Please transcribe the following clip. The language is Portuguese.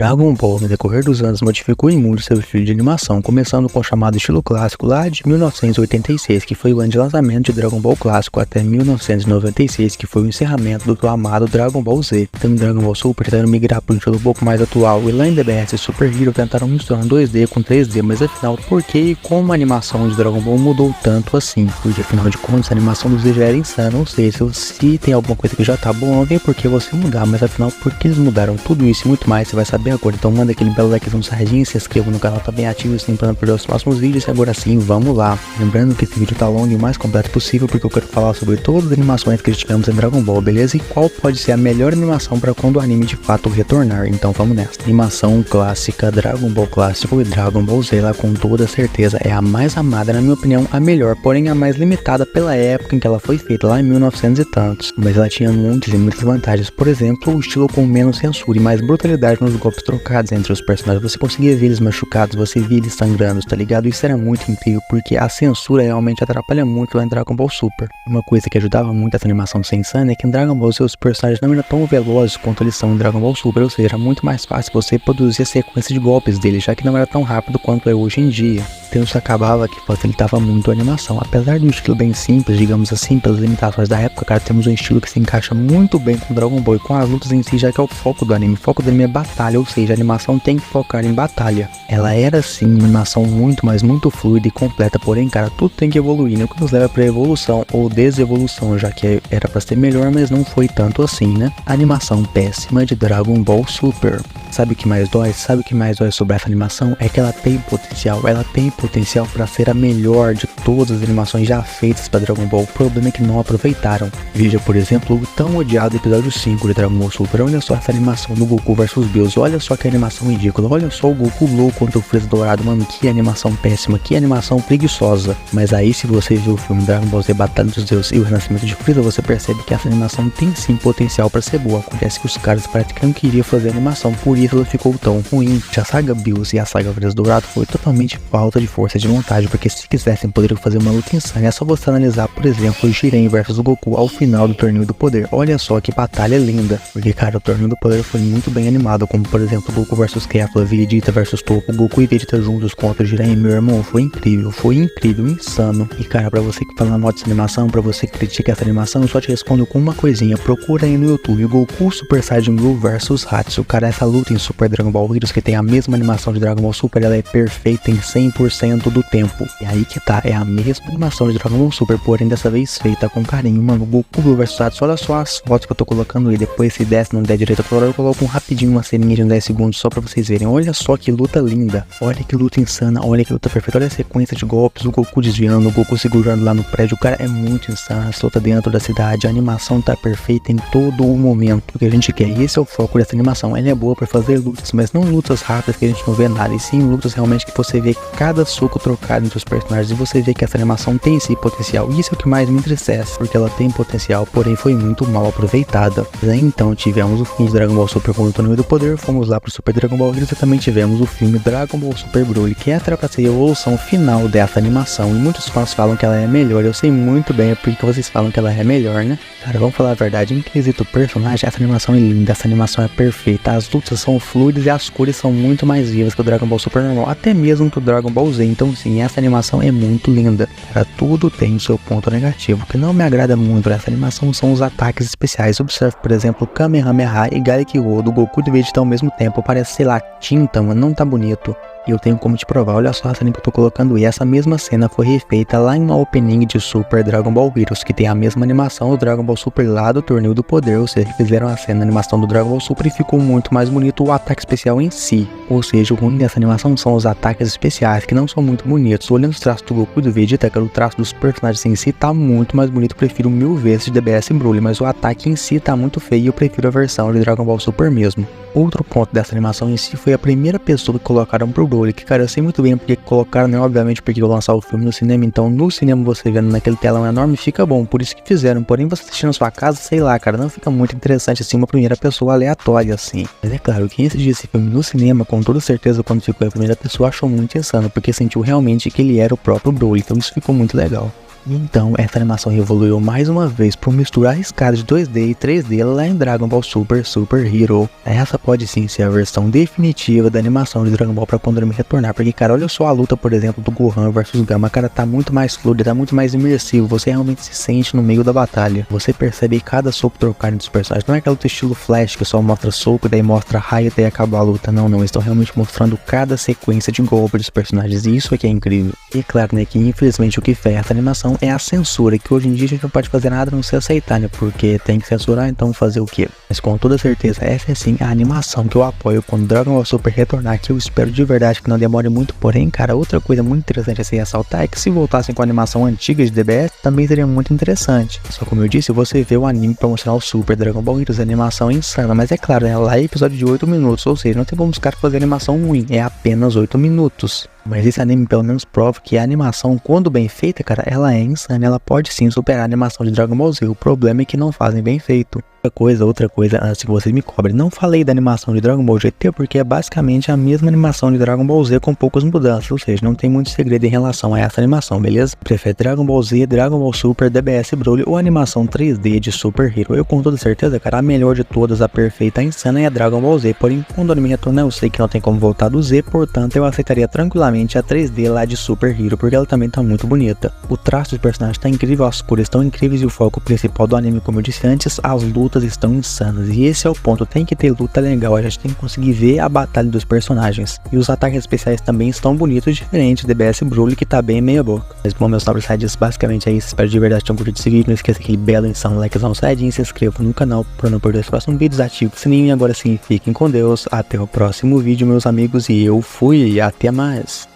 Dragon Ball, no decorrer dos anos, modificou em muito seu estilo de animação, começando com o chamado estilo clássico lá de 1986, que foi o ano de lançamento de Dragon Ball clássico, até 1996, que foi o encerramento do amado Dragon Ball Z. Então, Dragon Ball Super tentando migrar para um estilo um pouco mais atual, e lá em DBS Super Hero tentaram misturar 2D com 3D, mas afinal, por que e como a animação de Dragon Ball mudou tanto assim? Porque afinal de contas, a animação do Z já era insana, ou seja, se tem alguma coisa que já tá bom, não tem por que você mudar, mas afinal, por que eles mudaram tudo isso e muito mais, você vai saber agora. Então manda aquele belo likezão no sardinha, se inscreva no canal, tá bem ativo assim para não perder os próximos vídeos. E agora sim, vamos lá. Lembrando que esse vídeo tá longo e o mais completo possível, porque eu quero falar sobre todas as animações que tivemos em Dragon Ball, beleza? E qual pode ser a melhor animação para quando o anime de fato retornar. Então vamos nessa. Animação clássica, Dragon Ball clássico e Dragon Ball Z, lá com toda certeza é a mais amada, na minha opinião, a melhor, porém a mais limitada pela época em que ela foi feita, lá em 1900 e tantos. Mas ela tinha muitas e muitas vantagens, por exemplo, o estilo com menos censura e mais brutalidade nos golpes trocados entre os personagens. Você conseguia ver eles machucados, você via eles sangrando, tá ligado? Isso era muito incrível, porque a censura realmente atrapalha muito lá em Dragon Ball Super. Uma coisa que ajudava muito essa animação de ser insana é que em Dragon Ball seus personagens não eram tão velozes quanto eles são em Dragon Ball Super, ou seja, era muito mais fácil você produzir a sequência de golpes deles, já que não era tão rápido quanto é hoje em dia. Então isso acabava que facilitava muito a animação. Apesar de um estilo bem simples, digamos assim, pelas limitações da época, cara, temos um estilo que se encaixa muito bem com Dragon Ball e com as lutas em si, já que é o foco do anime. O foco do anime é batalha, ou seja, a animação tem que focar em batalha. Ela era sim uma animação muito, mas muito fluida e completa, porém, cara, tudo tem que evoluir, né? O que nos leva pra evolução ou desevolução, já que era pra ser melhor, mas não foi tanto assim, né? A animação péssima de Dragon Ball Super. Sabe o que mais dói? Sabe o que mais dói sobre essa animação? É que ela tem potencial para ser a melhor de todas as animações já feitas para Dragon Ball. O problema é que não aproveitaram. Veja, por exemplo, o tão odiado episódio 5 de Dragon Ball Super. Olha só essa animação do Goku vs Bills. Olha só que animação ridícula. Olha só o Goku louco contra o Freeza dourado. Mano, que animação péssima, que animação preguiçosa. Mas aí, se você viu o filme Dragon Ball Z Batalha dos Deuses e o Renascimento de Freeza, você percebe que essa animação tem sim potencial para ser boa. Acontece que os caras praticamente não queriam fazer animação, por isso ela ficou tão ruim. Já a saga Bills e a saga Freeza dourado foi totalmente falta de força de vontade, porque se quisessem poderiam fazer uma luta insana. É só você analisar, por exemplo, o Jiren versus o Goku ao final do Torneio do Poder. Olha só que batalha linda, porque cara, o Torneio do Poder foi muito bem animado, como por exemplo Goku versus Kefla, Vegeta versus Toppo, Goku e Vegeta juntos contra o Jiren. Meu irmão, foi incrível, insano. E cara, pra você que fala nota essa animação, pra você que critica essa animação, eu só te respondo com uma coisinha: procura aí no YouTube Goku Super Saiyan Blue versus Hatsu. Cara, essa luta em Super Dragon Ball Heroes, que tem a mesma animação de Dragon Ball Super, ela é perfeita em 100% do tempo. E aí que tá, é a mesma animação de Dragon Ball Super, porém dessa vez feita com carinho. Mano, Goku Blue vs Hatsu, olha só as fotos que eu tô colocando aí. Depois, se desce não der direita pra hora, eu coloco rapidinho uma ceninha de 10 segundos só pra vocês verem. Olha só que luta linda, olha que luta insana, olha que luta perfeita, olha a sequência de golpes, o Goku desviando, o Goku segurando lá no prédio. O cara é muito insano, essa luta dentro da cidade, a animação tá perfeita em todo o momento que a gente quer. E esse é o foco dessa animação, ela é boa pra fazer lutas, mas não lutas rápidas que a gente não vê nada, e sim lutas realmente que você vê cada soco trocado entre os personagens, e você vê que essa animação tem esse potencial. Isso é o que mais me entristece, porque ela tem potencial, porém foi muito mal aproveitada. Então tivemos o fim de Dragon Ball Super com o Torneio do Poder, fomos lá pro Super Dragon Ball Heroes e também tivemos o filme Dragon Ball Super Broly, que era pra ser a evolução final dessa animação, e muitos fãs falam que ela é melhor. Eu sei muito bem porque vocês falam que ela é melhor, né? Cara, vamos falar a verdade, em quesito personagem, essa animação é linda, essa animação é perfeita, as lutas são fluidas e as cores são muito mais vivas que o Dragon Ball Super normal, até mesmo que o Dragon Ball Z. Então sim, essa animação é muito linda. Para tudo tem o seu ponto negativo. O que não me agrada muito dessa animação são os ataques especiais. Observe, por exemplo, Kamehameha e Galikyo do Goku e do Vegeta ao mesmo tempo. Parece, sei lá, tinta, mano, não tá bonito. E eu tenho como te provar, olha só a cena que eu tô colocando, e essa mesma cena foi refeita lá em uma opening de Super Dragon Ball Heroes, que tem a mesma animação do Dragon Ball Super lá do Torneio do Poder, ou seja, fizeram a cena, a animação do Dragon Ball Super, e ficou muito mais bonito o ataque especial em si. Ou seja, o ruim dessa animação são os ataques especiais, que não são muito bonitos. Olhando os traços do Goku e do Vegeta, cara, o traço dos personagens em si tá muito mais bonito, eu prefiro mil vezes de DBS Broly, mas o ataque em si tá muito feio e eu prefiro a versão de Dragon Ball Super mesmo. Outro ponto dessa animação em si foi a primeira pessoa que colocaram pro Broly, que cara, eu sei muito bem porque colocaram, né? Obviamente porque eu vou lançar o filme no cinema, então no cinema você vendo naquele telão enorme fica bom, por isso que fizeram. Porém você assistindo na sua casa, sei lá, cara, não fica muito interessante assim, uma primeira pessoa aleatória assim. Mas é claro, quem assistiu esse filme no cinema, com toda certeza quando ficou a primeira pessoa, achou muito insano, porque sentiu realmente que ele era o próprio Broly, então isso ficou muito legal. E então, essa animação evoluiu mais uma vez por misturar arriscado de 2D e 3D lá em Dragon Ball Super Hero. Essa pode sim ser a versão definitiva da animação de Dragon Ball pra quando ele retornar, porque cara, olha só a luta, por exemplo, do Gohan versus Gama, cara, tá muito mais fluida, tá muito mais imersivo, você realmente se sente no meio da batalha, você percebe cada soco trocado dos personagens, não é aquela luta estilo Flash que só mostra soco, daí mostra raio e daí acaba a luta, não, eles estão realmente mostrando cada sequência de golpe dos personagens, e isso é que é incrível. E é claro, né, que infelizmente o que ferra essa animação é a censura, que hoje em dia a gente não pode fazer nada a não ser aceitar, né, porque tem que censurar, então fazer o quê? Mas com toda certeza, essa é sim a animação que eu apoio quando Dragon Ball Super retornar, que eu espero de verdade que não demore muito. Porém, cara, outra coisa muito interessante a se ressaltar é que se voltassem com a animação antiga de DBS, também seria muito interessante. Só como eu disse, você vê o anime promocional Super Dragon Ball Heroes, a animação é insana, mas é claro, né, lá é episódio de 8 minutos, ou seja, não tem como os caras fazerem animação ruim, é apenas 8 minutos. Mas esse anime pelo menos prova que a animação, quando bem feita, cara, ela é insana, ela pode sim superar a animação de Dragon Ball Z, o problema é que não fazem bem feito. Outra coisa, antes que vocês me cobrem, não falei da animação de Dragon Ball GT porque é basicamente a mesma animação de Dragon Ball Z com poucas mudanças, ou seja, não tem muito segredo em relação a essa animação, beleza? Prefere Dragon Ball Z, Dragon Ball Super, DBS Broly ou animação 3D de Super Hero. Eu com toda certeza, cara, a melhor de todas, a perfeita, a insana é a Dragon Ball Z, porém quando o anime retornar eu sei que não tem como voltar do Z, portanto eu aceitaria tranquilamente a 3D lá de Super Hero, porque ela também tá muito bonita. O traço dos personagens tá incrível, as cores estão incríveis e o foco principal do anime, como eu disse antes, as lutas estão insanas, e esse é o ponto, tem que ter luta legal, a gente tem que conseguir ver a batalha dos personagens, e os ataques especiais também estão bonitos, diferente do DBS Broly, que tá bem meia boca. Mas bom, meus nobres sides, basicamente é isso, espero de verdade que tenham curtido esse vídeo, não esqueça aquele belo insano likezão saiyajin, se inscreva no canal para não perder os próximos vídeos, ative o sininho, e agora sim, fiquem com Deus, até o próximo vídeo meus amigos, e eu fui, até mais.